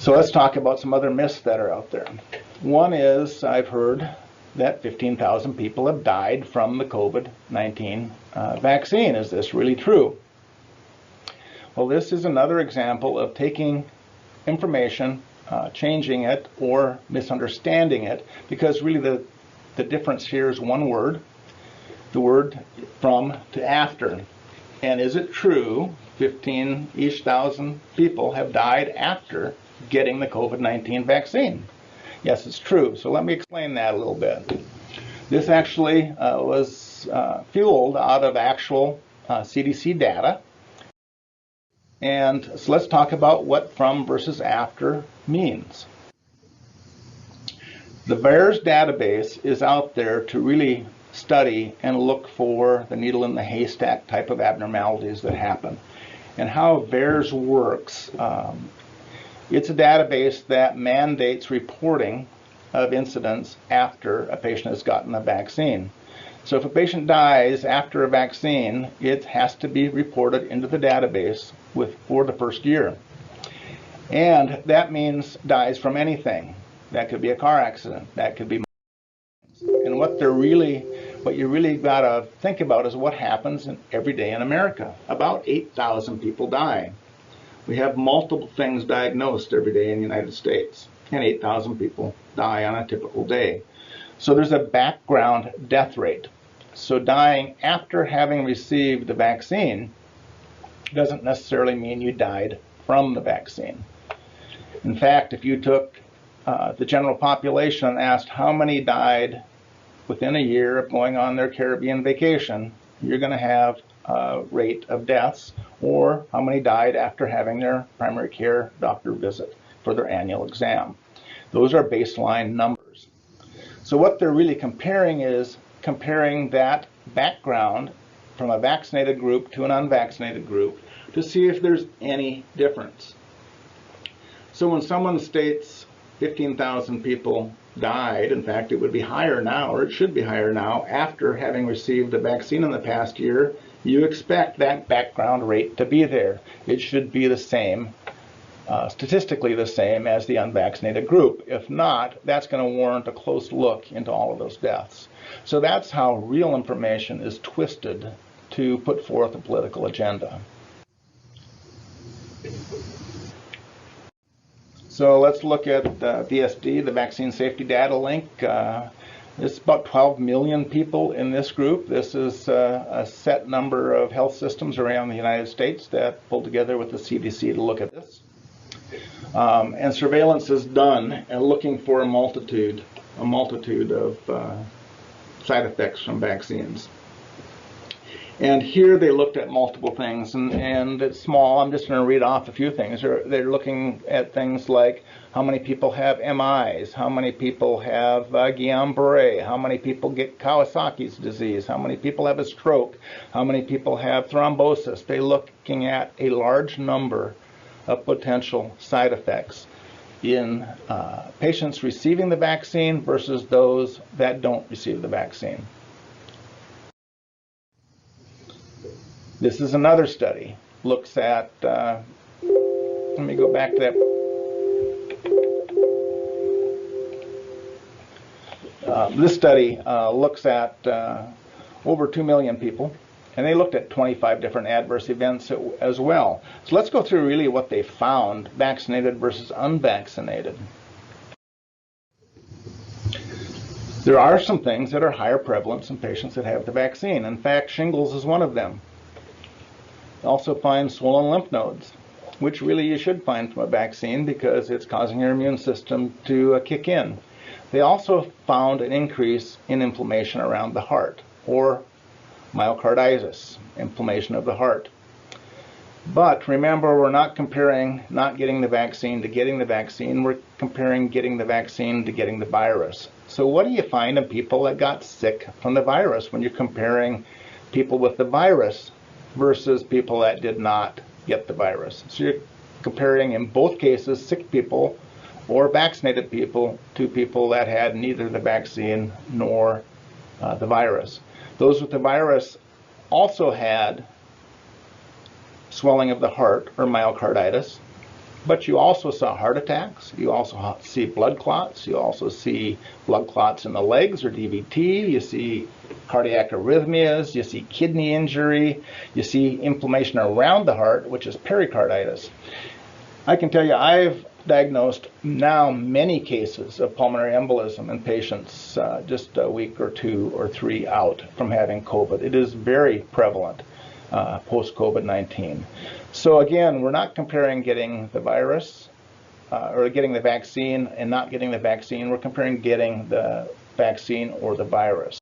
So let's talk about some other myths that are out there. One is, I've heard that 15,000 people have died from the COVID-19 vaccine. Is this really true? Well, this is another example of taking information, changing it, or misunderstanding it, because really the difference here is one word, the word from to after. And is it true 15-ish thousand people have died after getting the COVID-19 vaccine? Yes, it's true. So let me explain that a little bit. This actually was fueled out of actual CDC data. And so let's talk about what from versus after means. The VAERS database is out there to really study and look for the needle in the haystack type of abnormalities that happen. And how VAERS works, it's a database that mandates reporting of incidents after a patient has gotten a vaccine. So if a patient dies after a vaccine, it has to be reported into the database for the first year. And that means dies from anything. That could be a car accident. That could be. And what you really got to think about is what happens every day in America. About 8,000 people die. We have multiple things diagnosed every day in the United States, and 8,000 people die on a typical day. So there's a background death rate. So dying after having received the vaccine doesn't necessarily mean you died from the vaccine. In fact, if you took the general population and asked how many died within a year of going on their Caribbean vacation, you're going to have a rate of deaths, or how many died after having their primary care doctor visit for their annual exam. Those are baseline numbers. So what they're really comparing is comparing that background from a vaccinated group to an unvaccinated group to see if there's any difference. So when someone states 15,000 people died, in fact it would be higher now, or it should be higher now, after having received a vaccine in the past year, you expect that background rate to be there. It should be the same, statistically the same as the unvaccinated group. If not, that's going to warrant a close look into all of those deaths. So that's how real information is twisted to put forth a political agenda. So let's look at VSD, the Vaccine Safety Data Link. There's about 12 million people in this group. This is a set number of health systems around the United States that pulled together with the CDC to look at this. And surveillance is done and looking for a multitude of side effects from vaccines. And here they looked at multiple things, and it's small. I'm just going to read off a few things. They're looking at things like how many people have MIs, how many people have Guillain-Barré, how many people get Kawasaki's disease, how many people have a stroke, how many people have thrombosis. They're looking at a large number of potential side effects in patients receiving the vaccine versus those that don't receive the vaccine. This is another study. Looks at, let me go back to that. This study looks at over 2 million people, and they looked at 25 different adverse events as well. So let's go through really what they found, vaccinated versus unvaccinated. There are some things that are higher prevalence in patients that have the vaccine. In fact, shingles is one of them. Also find swollen lymph nodes, which really you should find from a vaccine because it's causing your immune system to kick in. They also found an increase in inflammation around the heart, or myocarditis, inflammation of the heart. But remember, we're not comparing not getting the vaccine to getting the vaccine. We're comparing getting the vaccine to getting the virus. So what do you find in people that got sick from the virus when you're comparing people with the virus versus people that did not get the virus? So you're comparing, in both cases, sick people or vaccinated people to people that had neither the vaccine nor the virus. Those with the virus also had swelling of the heart or myocarditis, But you also saw heart attacks. You also see blood clots. You also see blood clots in the legs or DVT. You see cardiac arrhythmias. You see kidney injury. You see inflammation around the heart, which is pericarditis. I can tell you I've diagnosed now many cases of pulmonary embolism in patients just a week or 2 or 3 out from having COVID. It is very prevalent post-COVID-19. So again, we're not comparing getting the virus or getting the vaccine and not getting the vaccine. We're comparing getting the vaccine or the virus.